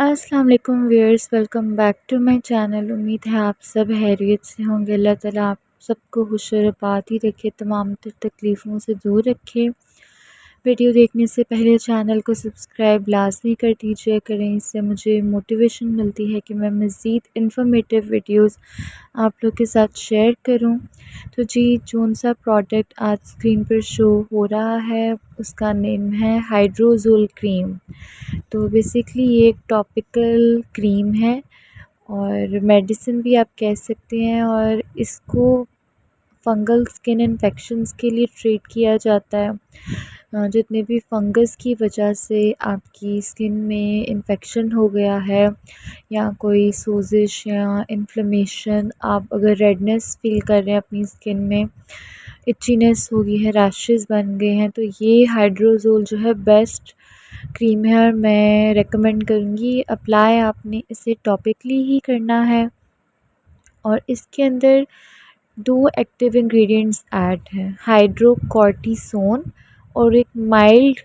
अस्सलाम वालेकुम viewers, welcome back to my channel. उम्मीद है आप सब खैरियत से होंगे। अल्लाह ताला आप सबको खुश और आबाद ही रखे, तमाम तकलीफ़ों से दूर रखे। वीडियो देखने से पहले चैनल को सब्सक्राइब लाजमी कर दीजिए करें, इससे मुझे मोटिवेशन मिलती है कि मैं मज़ीद इन्फॉर्मेटिव वीडियोस आप लोग के साथ शेयर करूं। तो जी, कौन सा प्रोडक्ट आज स्क्रीन पर शो हो रहा है उसका नेम है हाइड्रोजोल क्रीम। तो बेसिकली ये एक टॉपिकल क्रीम है और मेडिसिन भी आप कह सकते हैं, और इसको फंगल स्किन इन्फेक्शंस के लिए ट्रीट किया जाता है। जितने भी फंगस की वजह से आपकी स्किन में इन्फेक्शन हो गया है, या कोई सोजिश या इन्फ्लेमेशन, आप अगर रेडनेस फ़ील कर रहे हैं अपनी स्किन में, इचीनेस हो गई है, रैशेस बन गए हैं, तो ये हाइड्रोजोल जो है बेस्ट क्रीम है और मैं रेकमेंड करूँगी। अप्लाई आपने इसे टॉपिकली ही करना है और इसके अंदर 2 एक्टिव इंग्रेडिएंट्स ऐड हैं, हाइड्रोकॉर्टिसोन और एक माइल्ड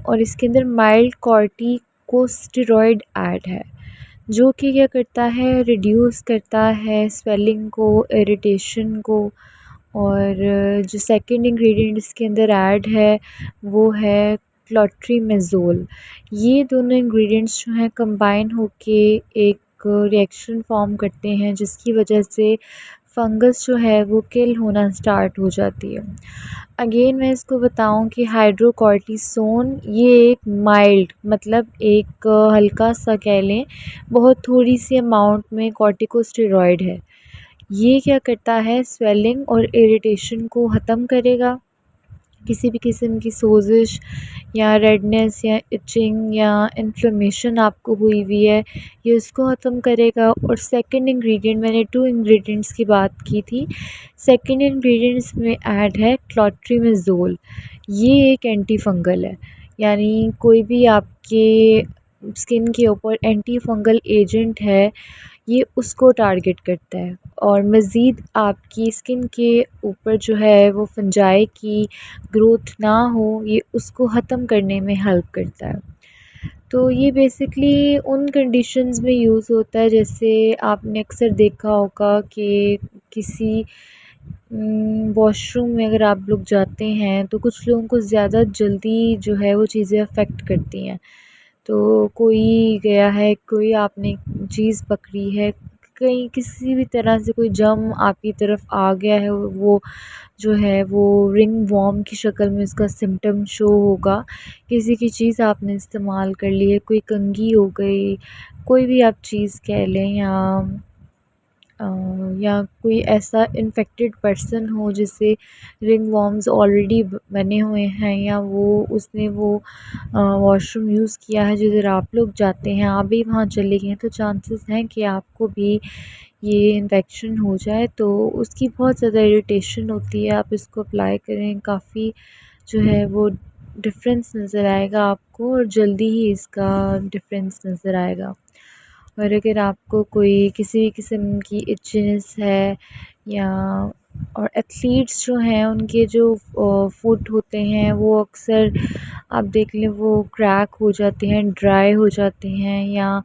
और इसके अंदर माइल्ड कॉर्टिकोस्टेरॉइड ऐड है, जो कि क्या करता है, रिड्यूस करता है स्वेलिंग को, इरिटेशन को। और जो सेकंड इंग्रेडिएंट इसके अंदर ऐड है वो है क्लोट्रीमेज़ोल। ये दोनों इंग्रेडिएंट्स जो हैं कंबाइन होके एक रिएक्शन फॉर्म करते हैं, जिसकी वजह से फंगस जो है वो किल होना स्टार्ट हो जाती है। अगेन मैं इसको बताऊं कि हाइड्रोकॉर्टिसोन ये एक माइल्ड, मतलब एक हल्का सा कह लें, बहुत थोड़ी सी अमाउंट में कॉर्टिकोस्टेरॉइड है। ये क्या करता है, स्वेलिंग और इरिटेशन को ख़त्म करेगा। किसी भी किस्म की सोजिश या रेडनेस या इचिंग या इन्फ्लेमेशन आपको हुई हुई है, ये उसको ख़त्म करेगा। और सेकंड इंग्रेडिएंट, मैंने 2 इंग्रेडिएंट्स की बात की थी, सेकंड इंग्रेडिएंट्स में ऐड है क्लोट्रीमेज़ोल। ये एक एंटी फंगल है, यानी कोई भी आपके स्किन के ऊपर एंटी फंगल एजेंट है, ये उसको टारगेट करता है और मज़ीद आपकी स्किन के ऊपर जो है वो फंजाई की ग्रोथ ना हो, ये उसको ख़त्म करने में हेल्प करता है। तो ये बेसिकली उन कंडीशंस में यूज़ होता है, जैसे आपने अक्सर देखा होगा कि किसी वॉशरूम में अगर आप लोग जाते हैं तो कुछ लोगों को ज़्यादा जल्दी जो है वो चीज़ें अफ़ेक्ट करती हैं। तो कोई गया है, कोई आपने चीज़ पकड़ी है, कहीं किसी भी तरह से कोई जर्म आपकी तरफ आ गया है, वो जो है वो रिंग वॉर्म की शक्ल में उसका सिम्पटम शो होगा। किसी की चीज़ आपने इस्तेमाल कर ली है, कोई कंघी हो गई, कोई भी आप चीज़ कह लें, अ, या कोई ऐसा इन्फेक्टेड पर्सन हो जिससे रिंग वॉर्म्स ऑलरेडी बने हुए हैं, या वो उसने वो वॉशरूम यूज़ किया है जिधर आप लोग जाते हैं, आप भी वहाँ चले गए हैं, तो चांसेस हैं कि आपको भी ये इन्फेक्शन हो जाए। तो उसकी बहुत ज़्यादा इरिटेशन होती है। आप इसको अप्लाई करें, काफ़ी जो है वो डिफ़रेंस नज़र आएगा आपको, और जल्दी ही इसका डिफ़रेंस नज़र आएगा। और अगर आपको कोई किसी भी किस्म की इचनेस है, या और एथलीट्स जो हैं उनके जो फुट होते हैं वो अक्सर आप देख लें वो क्रैक हो जाते हैं, ड्राई हो जाते हैं, या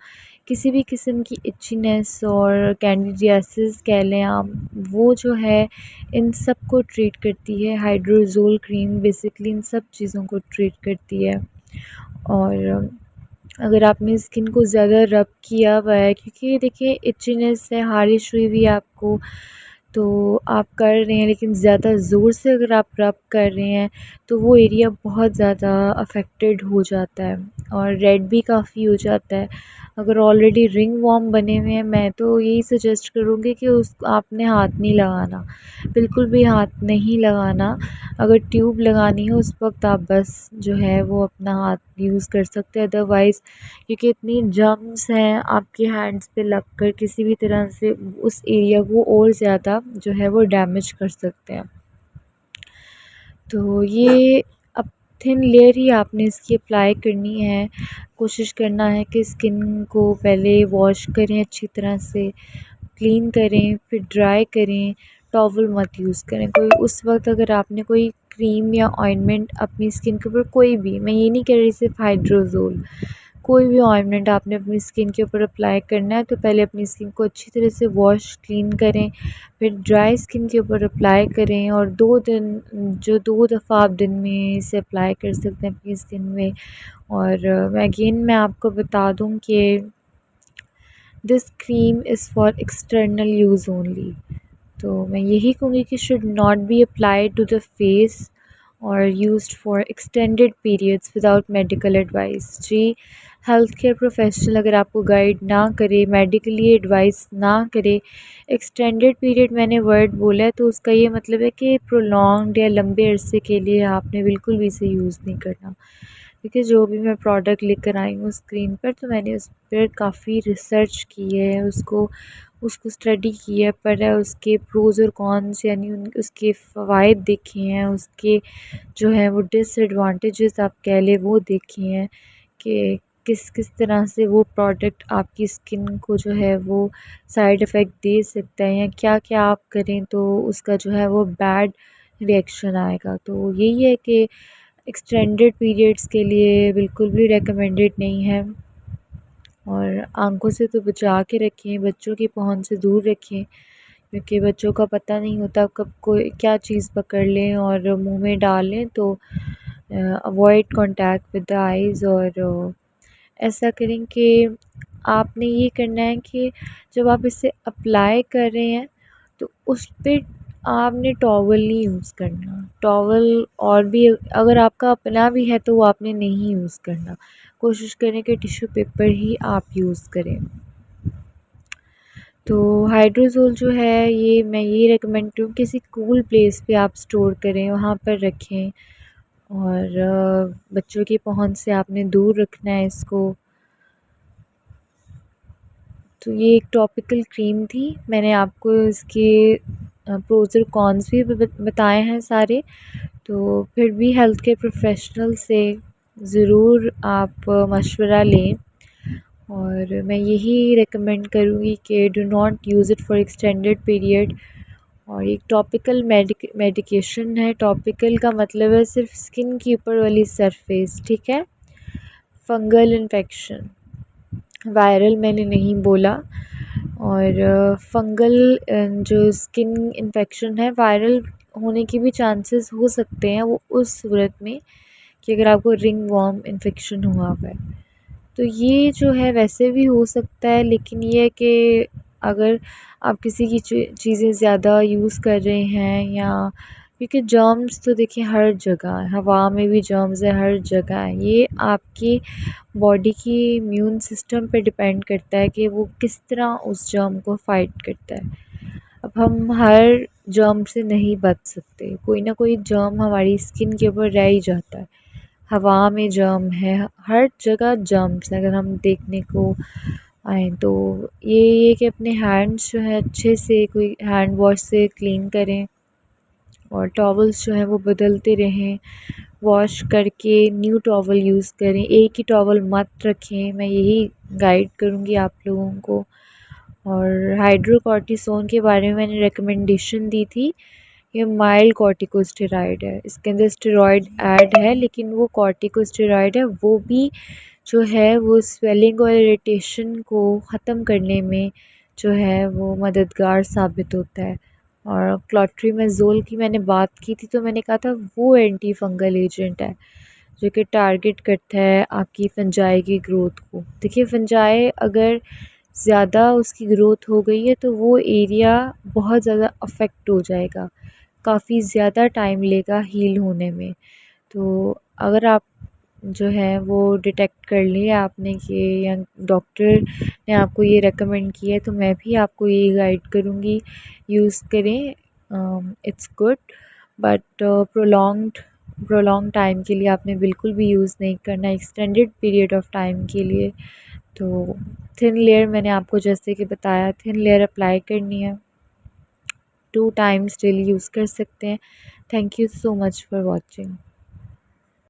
किसी भी किस्म की इचीनेस और कैंडिडियासिस कह लें आप, वो जो है इन सब को ट्रीट करती है। हाइड्रोजोल क्रीम बेसिकली इन सब चीज़ों को ट्रीट करती है। और अगर आपने स्किन को ज़्यादा रब किया हुआ है, क्योंकि देखिए इचीनेस है, ख़ारिश हुई हुई है आपको, तो आप कर रहे हैं, लेकिन ज़्यादा ज़ोर से अगर आप रब कर रहे हैं तो वो एरिया बहुत ज़्यादा अफ़ेक्टेड हो जाता है और रेड भी काफ़ी हो जाता है। अगर ऑलरेडी रिंग वॉर्म बने हुए हैं, मैं तो यही सजेस्ट करूँगी कि उस आपने हाथ नहीं लगाना, बिल्कुल भी हाथ नहीं लगाना। अगर ट्यूब लगानी हो उस वक्त आप बस जो है वो अपना हाथ यूज़ कर सकते हैं, अदरवाइज़ क्योंकि इतनी जर्म्स हैं आपके हैंड्स पे लगकर किसी भी तरह से उस एरिया को और ज़्यादा जो है वो डैमेज कर सकते हैं। तो ये अब थिन लेयर ही आपने इसकी अप्लाई करनी है। कोशिश करना है कि स्किन को पहले वॉश करें, अच्छी तरह से क्लीन करें, फिर ड्राई करें, टॉवल मत यूज़ करें। कोई उस वक्त अगर आपने कोई क्रीम या ऑइंटमेंट अपनी स्किन के ऊपर, कोई भी, मैं ये नहीं कह रही सिर्फ हाइड्रोजोल, कोई भी ऑइंटमेंट आपने अपनी स्किन के ऊपर अप्लाई करना है तो पहले अपनी स्किन को अच्छी तरह से वॉश क्लीन करें, फिर ड्राई स्किन के ऊपर अप्लाई करें और 2 दफ़ा आप दिन में इसे अप्लाई कर सकते हैं अपनी स्किन में। और मैं आपको बता दूं कि this cream is for external use only. तो मैं यही कहूँगी कि should not be applied to the face और used for extended periods without medical advice. जी, हेल्थ केयर प्रोफेशनल अगर आपको गाइड ना करे, मेडिकली एडवाइस ना करे, एक्सटेंडेड पीरियड मैंने वर्ड बोला है तो उसका ये मतलब है कि प्रोलॉन्ग्ड या लंबे अरसे के लिए आपने बिल्कुल भी इसे यूज़ नहीं करना। क्योंकि जो भी मैं प्रोडक्ट लेकर आई हूँ स्क्रीन पर तो मैंने उस पर काफ़ी रिसर्च की है, उसको उसको स्टडी की है, पढ़ा है, उसके प्रोज़ और कॉन्स यानी उसके फ़वाइद देखे हैं, उसके जो हैं वो डिसएडवांटेजेस आप कह लें वो देखे हैं कि किस किस तरह से वो प्रोडक्ट आपकी स्किन को जो है वो साइड इफ़ेक्ट दे सकता है या क्या क्या आप करें तो उसका जो है वो बैड रिएक्शन आएगा। तो यही है कि एक्सटेंडेड पीरियड्स के लिए बिल्कुल भी रेकमेंडेड नहीं है और आंखों से तो बचा के रखें, बच्चों की पहुंच से दूर रखें क्योंकि बच्चों का पता नहीं होता कब कोई क्या चीज़ पकड़ लें और मुंह में डाल लें। तो avoid contact with the eyes और ऐसा करें कि आपने ये करना है कि जब आप इसे अप्लाई कर रहे हैं तो उस पे आपने टॉवल नहीं यूज़ करना। टॉवल और भी अगर आपका अपना भी है तो वो आपने नहीं यूज़ करना। कोशिश करें कि टिश्यू पेपर ही आप यूज़ करें। तो हाइड्रोज़ोल जो है ये मैं ये रेकमेंड करूँ किसी कूल प्लेस पे आप स्टोर करें, वहाँ पर रखें और बच्चों की पहुँच से आपने दूर रखना है इसको। तो ये एक टॉपिकल क्रीम थी, मैंने आपको इसके प्रोज़ और कॉन्स भी बताए हैं सारे। तो फिर भी हेल्थ केयर प्रोफेशनल से ज़रूर आप मशवरा लें और मैं यही रेकमेंड करूँगी कि do not use it for extended period. और एक टॉपिकल मेडिकेशन है, टॉपिकल का मतलब है सिर्फ स्किन के ऊपर वाली सरफेस, ठीक है। फंगल इन्फेक्शन, वायरल मैंने नहीं बोला। और फंगल जो स्किन इन्फेक्शन है वायरल होने के भी चांसेस हो सकते हैं, वो उस सूरत में कि अगर आपको रिंग वॉर्म इन्फेक्शन हुआ हुआ है तो ये जो है वैसे भी हो सकता है। लेकिन ये है कि अगर आप किसी की चीज़ें ज़्यादा यूज़ कर रहे हैं या क्योंकि जर्म्स तो देखिए हर जगह है, हवा में भी जर्म्स है, हर जगह है। ये आपकी बॉडी की इम्यून सिस्टम पे डिपेंड करता है कि वो किस तरह उस जर्म को फ़ाइट करता है। अब हम हर जर्म से नहीं बच सकते, कोई ना कोई जर्म हमारी स्किन के ऊपर रह ही जाता है। हवा में जर्म है, हर जगह जर्म्स हैं अगर हम देखने को आएँ तो। ये कि अपने हैंड्स जो है अच्छे से कोई हैंड वॉश से क्लीन करें और टॉवल्स जो हैं वो बदलते रहें, वॉश करके न्यू टॉवल यूज़ करें, एक ही टॉवल मत रखें, मैं यही गाइड करूँगी आप लोगों को। और हाइड्रोकॉर्टिसोन के बारे में मैंने रिकमेंडेशन दी थी, ये माइल्ड कॉर्टिकोस्टेरॉइड है, इसके अंदर स्टेरॉइड ऐड है लेकिन वो कॉर्टिकोस्टेरॉइड है, वो भी जो है वो स्वेलिंग और इरिटेशन को ख़त्म करने में जो है वो मददगार साबित होता है। और क्लोट्रीमेज़ोल की मैंने बात की थी तो मैंने कहा था वो एंटी फंगल एजेंट है जो कि टारगेट करता है आपकी फंजाई की ग्रोथ को। देखिए फंजाई अगर ज़्यादा उसकी ग्रोथ हो गई है तो वो एरिया बहुत ज़्यादा अफेक्ट हो जाएगा, काफ़ी ज़्यादा टाइम लेगा हील होने में। तो अगर आप जो है वो डिटेक्ट कर लिया आपने कि या डॉक्टर ने आपको ये रेकमेंड किया है तो मैं भी आपको ये गाइड करूँगी यूज़ करें। It's good but prolong time के लिए आपने बिल्कुल भी यूज़ नहीं करना, एक्सटेंडेड पीरियड ऑफ टाइम के लिए। तो थिन लेयर मैंने आपको जैसे कि बताया थिन लेयर अप्लाई करनी है, 2 टाइम्स डेली यूज़ कर सकते हैं। Thank you so much for watching.